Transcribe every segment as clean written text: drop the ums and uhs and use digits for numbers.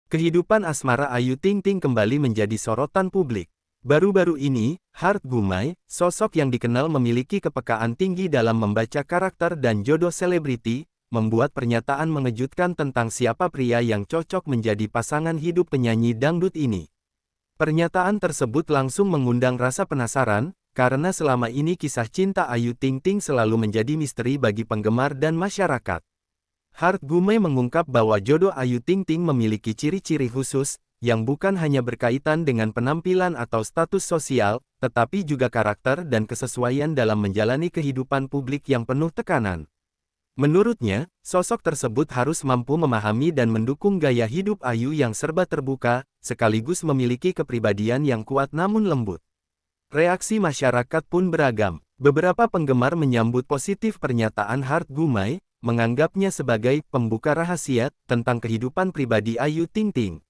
Kehidupan asmara Ayu Ting Ting kembali menjadi sorotan publik. Baru-baru ini, Heart Gumai, sosok yang dikenal memiliki kepekaan tinggi dalam membaca karakter dan jodoh selebriti, membuat pernyataan mengejutkan tentang siapa pria yang cocok menjadi pasangan hidup penyanyi dangdut ini. Pernyataan tersebut langsung mengundang rasa penasaran, karena selama ini kisah cinta Ayu Ting Ting selalu menjadi misteri bagi penggemar dan masyarakat. Heart Gumai mengungkap bahwa jodoh Ayu Ting Ting memiliki ciri-ciri khusus, yang bukan hanya berkaitan dengan penampilan atau status sosial, tetapi juga karakter dan kesesuaian dalam menjalani kehidupan publik yang penuh tekanan. Menurutnya, sosok tersebut harus mampu memahami dan mendukung gaya hidup Ayu yang serba terbuka, sekaligus memiliki kepribadian yang kuat namun lembut. Reaksi masyarakat pun beragam. Beberapa penggemar menyambut positif pernyataan Heart Gumai, menganggapnya sebagai pembuka rahasia tentang kehidupan pribadi Ayu Ting Ting.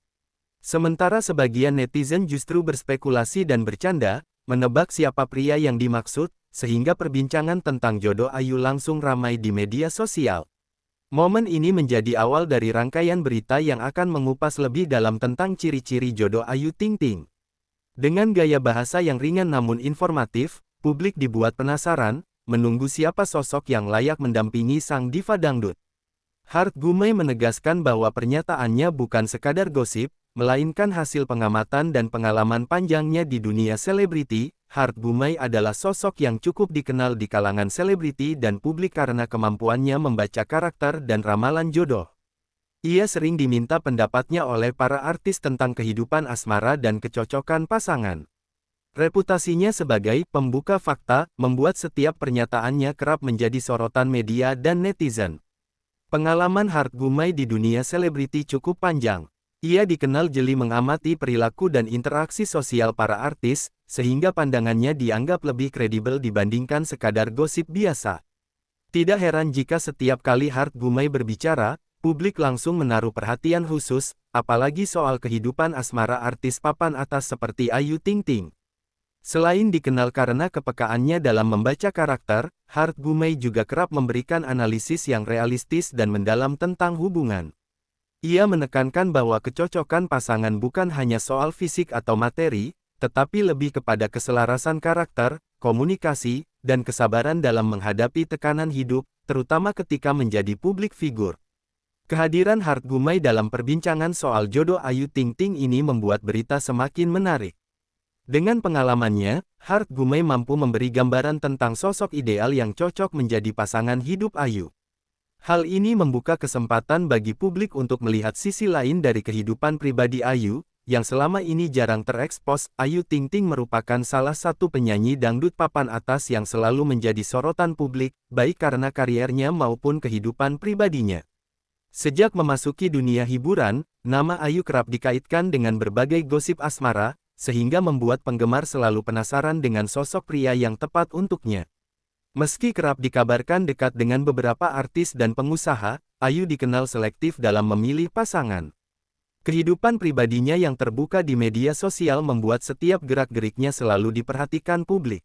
Sementara sebagian netizen justru berspekulasi dan bercanda, menebak siapa pria yang dimaksud, sehingga perbincangan tentang jodoh Ayu langsung ramai di media sosial. Momen ini menjadi awal dari rangkaian berita yang akan mengupas lebih dalam tentang ciri-ciri jodoh Ayu Ting Ting. Dengan gaya bahasa yang ringan namun informatif, publik dibuat penasaran, menunggu siapa sosok yang layak mendampingi sang diva dangdut. Heart Gumai menegaskan bahwa pernyataannya bukan sekadar gosip, melainkan hasil pengamatan dan pengalaman panjangnya di dunia selebriti. Heart Gumai adalah sosok yang cukup dikenal di kalangan selebriti dan publik karena kemampuannya membaca karakter dan ramalan jodoh. Ia sering diminta pendapatnya oleh para artis tentang kehidupan asmara dan kecocokan pasangan. Reputasinya sebagai pembuka fakta membuat setiap pernyataannya kerap menjadi sorotan media dan netizen. Pengalaman Heart Gumai di dunia selebriti cukup panjang. Ia dikenal jeli mengamati perilaku dan interaksi sosial para artis, sehingga pandangannya dianggap lebih kredibel dibandingkan sekadar gosip biasa. Tidak heran jika setiap kali Heart Gumai berbicara, publik langsung menaruh perhatian khusus, apalagi soal kehidupan asmara artis papan atas seperti Ayu Ting Ting. Selain dikenal karena kepekaannya dalam membaca karakter, Heart Gumai juga kerap memberikan analisis yang realistis dan mendalam tentang hubungan. Ia menekankan bahwa kecocokan pasangan bukan hanya soal fisik atau materi, tetapi lebih kepada keselarasan karakter, komunikasi, dan kesabaran dalam menghadapi tekanan hidup, terutama ketika menjadi publik figur. Kehadiran Heart Gumai dalam perbincangan soal jodoh Ayu Ting Ting ini membuat berita semakin menarik. Dengan pengalamannya, Heart Gumai mampu memberi gambaran tentang sosok ideal yang cocok menjadi pasangan hidup Ayu. Hal ini membuka kesempatan bagi publik untuk melihat sisi lain dari kehidupan pribadi Ayu, yang selama ini jarang terekspos. Ayu Ting Ting merupakan salah satu penyanyi dangdut papan atas yang selalu menjadi sorotan publik, baik karena kariernya maupun kehidupan pribadinya. Sejak memasuki dunia hiburan, nama Ayu kerap dikaitkan dengan berbagai gosip asmara, sehingga membuat penggemar selalu penasaran dengan sosok pria yang tepat untuknya. Meski kerap dikabarkan dekat dengan beberapa artis dan pengusaha, Ayu dikenal selektif dalam memilih pasangan. Kehidupan pribadinya yang terbuka di media sosial membuat setiap gerak-geriknya selalu diperhatikan publik.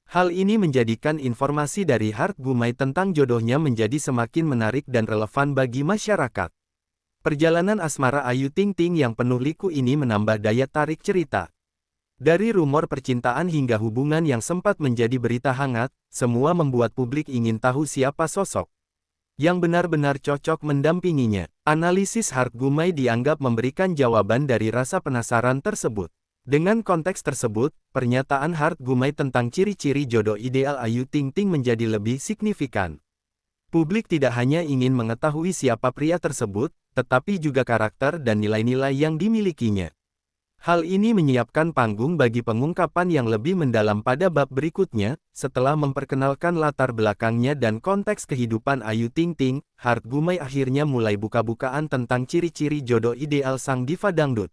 Hal ini menjadikan informasi dari Heart Gumai tentang jodohnya menjadi semakin menarik dan relevan bagi masyarakat. Perjalanan asmara Ayu Ting Ting yang penuh liku ini menambah daya tarik cerita. Dari rumor percintaan hingga hubungan yang sempat menjadi berita hangat, semua membuat publik ingin tahu siapa sosok yang benar-benar cocok mendampinginya. Analisis Heart Gumai dianggap memberikan jawaban dari rasa penasaran tersebut. Dengan konteks tersebut, pernyataan Heart Gumai tentang ciri-ciri jodoh ideal Ayu Ting Ting menjadi lebih signifikan. Publik tidak hanya ingin mengetahui siapa pria tersebut, tetapi juga karakter dan nilai-nilai yang dimilikinya. Hal ini menyiapkan panggung bagi pengungkapan yang lebih mendalam pada bab berikutnya. Setelah memperkenalkan latar belakangnya dan konteks kehidupan Ayu Ting Ting, Heart Gumai akhirnya mulai buka-bukaan tentang ciri-ciri jodoh ideal sang diva dangdut.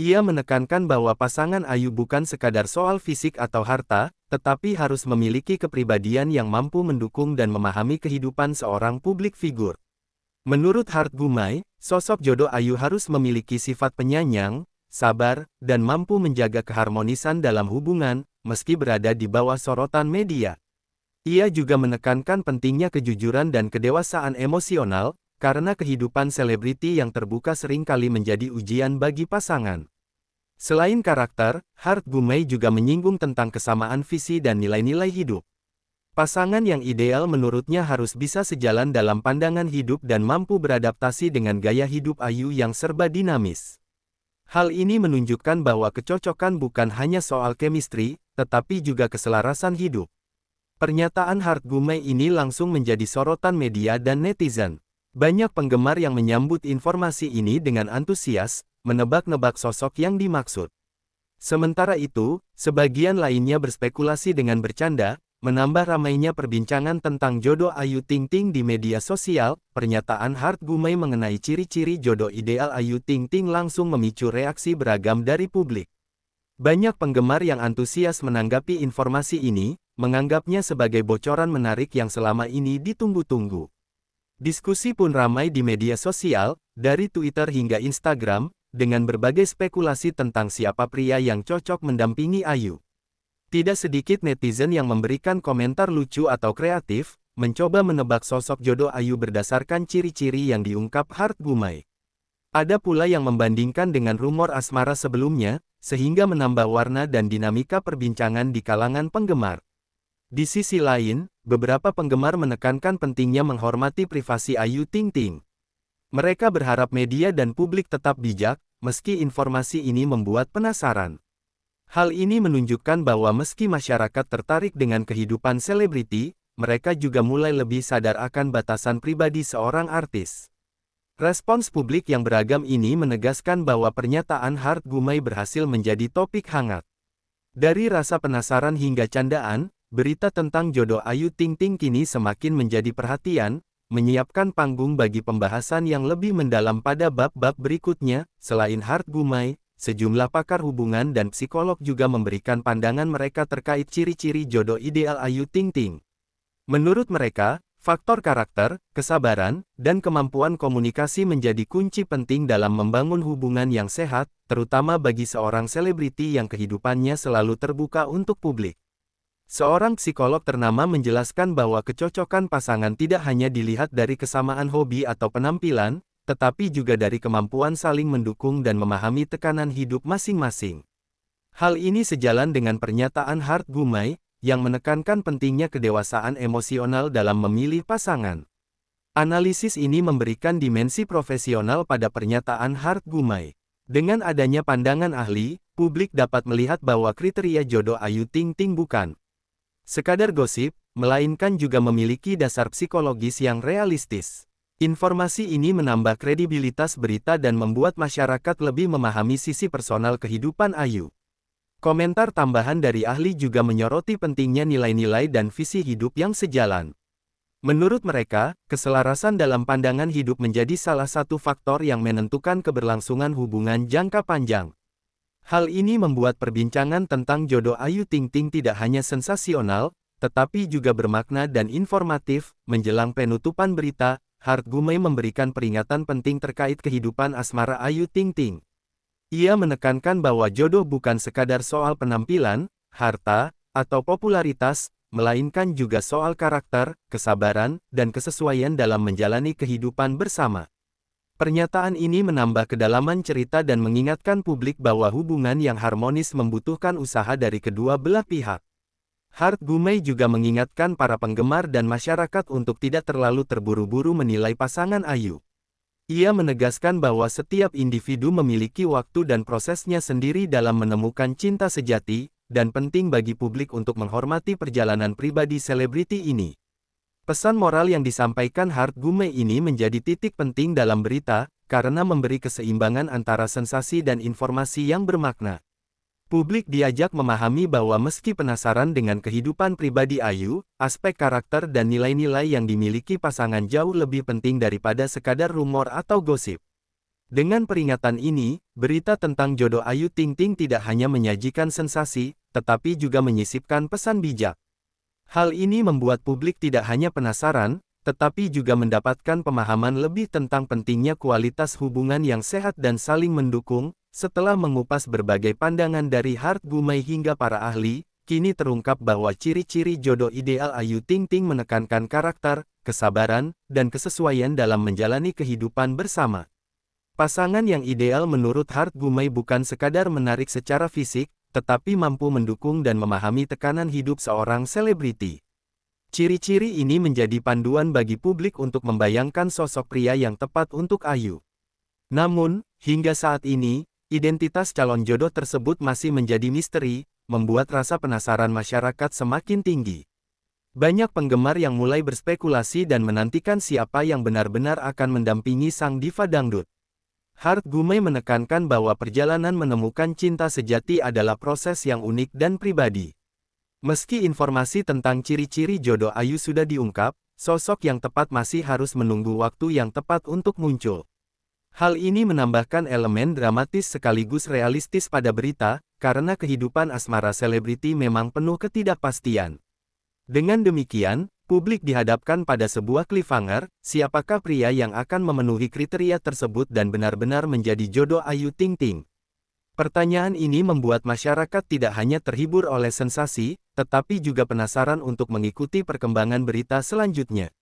Ia menekankan bahwa pasangan Ayu bukan sekadar soal fisik atau harta, tetapi harus memiliki kepribadian yang mampu mendukung dan memahami kehidupan seorang publik figur. Menurut Heart Gumai, sosok jodoh Ayu harus memiliki sifat penyayang, sabar, dan mampu menjaga keharmonisan dalam hubungan, meski berada di bawah sorotan media. Ia juga menekankan pentingnya kejujuran dan kedewasaan emosional, karena kehidupan selebriti yang terbuka seringkali menjadi ujian bagi pasangan. Selain karakter, Heart Gumai juga menyinggung tentang kesamaan visi dan nilai-nilai hidup. Pasangan yang ideal menurutnya harus bisa sejalan dalam pandangan hidup dan mampu beradaptasi dengan gaya hidup Ayu yang serba dinamis. Hal ini menunjukkan bahwa kecocokan bukan hanya soal chemistry, tetapi juga keselarasan hidup. Pernyataan Heart Gumai ini langsung menjadi sorotan media dan netizen. Banyak penggemar yang menyambut informasi ini dengan antusias, menebak-nebak sosok yang dimaksud. Sementara itu, sebagian lainnya berspekulasi dengan bercanda, menambah ramainya perbincangan tentang jodoh Ayu Ting Ting di media sosial. Pernyataan Heart Gumai mengenai ciri-ciri jodoh ideal Ayu Ting Ting langsung memicu reaksi beragam dari publik. Banyak penggemar yang antusias menanggapi informasi ini, menganggapnya sebagai bocoran menarik yang selama ini ditunggu-tunggu. Diskusi pun ramai di media sosial, dari Twitter hingga Instagram, dengan berbagai spekulasi tentang siapa pria yang cocok mendampingi Ayu. Tidak sedikit netizen yang memberikan komentar lucu atau kreatif, mencoba menebak sosok jodoh Ayu berdasarkan ciri-ciri yang diungkap Heart Gumai. Ada pula yang membandingkan dengan rumor asmara sebelumnya, sehingga menambah warna dan dinamika perbincangan di kalangan penggemar. Di sisi lain, beberapa penggemar menekankan pentingnya menghormati privasi Ayu Ting Ting. Mereka berharap media dan publik tetap bijak, meski informasi ini membuat penasaran. Hal ini menunjukkan bahwa meski masyarakat tertarik dengan kehidupan selebriti, mereka juga mulai lebih sadar akan batasan pribadi seorang artis. Respons publik yang beragam ini menegaskan bahwa pernyataan Heart Gumai berhasil menjadi topik hangat. Dari rasa penasaran hingga candaan, berita tentang jodoh Ayu Ting Ting kini semakin menjadi perhatian, menyiapkan panggung bagi pembahasan yang lebih mendalam pada bab-bab berikutnya. Selain Heart Gumai, sejumlah pakar hubungan dan psikolog juga memberikan pandangan mereka terkait ciri-ciri jodoh ideal Ayu Ting Ting. Menurut mereka, faktor karakter, kesabaran, dan kemampuan komunikasi menjadi kunci penting dalam membangun hubungan yang sehat, terutama bagi seorang selebriti yang kehidupannya selalu terbuka untuk publik. Seorang psikolog ternama menjelaskan bahwa kecocokan pasangan tidak hanya dilihat dari kesamaan hobi atau penampilan, tetapi juga dari kemampuan saling mendukung dan memahami tekanan hidup masing-masing. Hal ini sejalan dengan pernyataan Heart Gumai, yang menekankan pentingnya kedewasaan emosional dalam memilih pasangan. Analisis ini memberikan dimensi profesional pada pernyataan Heart Gumai. Dengan adanya pandangan ahli, publik dapat melihat bahwa kriteria jodoh Ayu Ting Ting bukan sekadar gosip, melainkan juga memiliki dasar psikologis yang realistis. Informasi ini menambah kredibilitas berita dan membuat masyarakat lebih memahami sisi personal kehidupan Ayu. Komentar tambahan dari ahli juga menyoroti pentingnya nilai-nilai dan visi hidup yang sejalan. Menurut mereka, keselarasan dalam pandangan hidup menjadi salah satu faktor yang menentukan keberlangsungan hubungan jangka panjang. Hal ini membuat perbincangan tentang jodoh Ayu Ting Ting tidak hanya sensasional, tetapi juga bermakna dan informatif. Menjelang penutupan berita, Heart Gumai memberikan peringatan penting terkait kehidupan asmara Ayu Ting Ting. Ia menekankan bahwa jodoh bukan sekadar soal penampilan, harta, atau popularitas, melainkan juga soal karakter, kesabaran, dan kesesuaian dalam menjalani kehidupan bersama. Pernyataan ini menambah kedalaman cerita dan mengingatkan publik bahwa hubungan yang harmonis membutuhkan usaha dari kedua belah pihak. Heart Gumai juga mengingatkan para penggemar dan masyarakat untuk tidak terlalu terburu-buru menilai pasangan Ayu. Ia menegaskan bahwa setiap individu memiliki waktu dan prosesnya sendiri dalam menemukan cinta sejati, dan penting bagi publik untuk menghormati perjalanan pribadi selebriti ini. Pesan moral yang disampaikan Heart Gumai ini menjadi titik penting dalam berita, karena memberi keseimbangan antara sensasi dan informasi yang bermakna. Publik diajak memahami bahwa meski penasaran dengan kehidupan pribadi Ayu, aspek karakter dan nilai-nilai yang dimiliki pasangan jauh lebih penting daripada sekadar rumor atau gosip. Dengan peringatan ini, berita tentang jodoh Ayu Ting Ting tidak hanya menyajikan sensasi, tetapi juga menyisipkan pesan bijak. Hal ini membuat publik tidak hanya penasaran, tetapi juga mendapatkan pemahaman lebih tentang pentingnya kualitas hubungan yang sehat dan saling mendukung. Setelah mengupas berbagai pandangan dari Heart Gumai hingga para ahli, kini terungkap bahwa ciri-ciri jodoh ideal Ayu Ting Ting menekankan karakter, kesabaran, dan kesesuaian dalam menjalani kehidupan bersama. Pasangan yang ideal menurut Hart Gumay bukan sekadar menarik secara fisik, tetapi mampu mendukung dan memahami tekanan hidup seorang selebriti. Ciri-ciri ini menjadi panduan bagi publik untuk membayangkan sosok pria yang tepat untuk Ayu. Namun, hingga saat ini, identitas calon jodoh tersebut masih menjadi misteri, membuat rasa penasaran masyarakat semakin tinggi. Banyak penggemar yang mulai berspekulasi dan menantikan siapa yang benar-benar akan mendampingi sang diva dangdut. Hart Gumay menekankan bahwa perjalanan menemukan cinta sejati adalah proses yang unik dan pribadi. Meski informasi tentang ciri-ciri jodoh Ayu sudah diungkap, sosok yang tepat masih harus menunggu waktu yang tepat untuk muncul. Hal ini menambahkan elemen dramatis sekaligus realistis pada berita, karena kehidupan asmara selebriti memang penuh ketidakpastian. Dengan demikian, publik dihadapkan pada sebuah cliffhanger, siapakah pria yang akan memenuhi kriteria tersebut dan benar-benar menjadi jodoh Ayu Ting Ting. Pertanyaan ini membuat masyarakat tidak hanya terhibur oleh sensasi, tetapi juga penasaran untuk mengikuti perkembangan berita selanjutnya.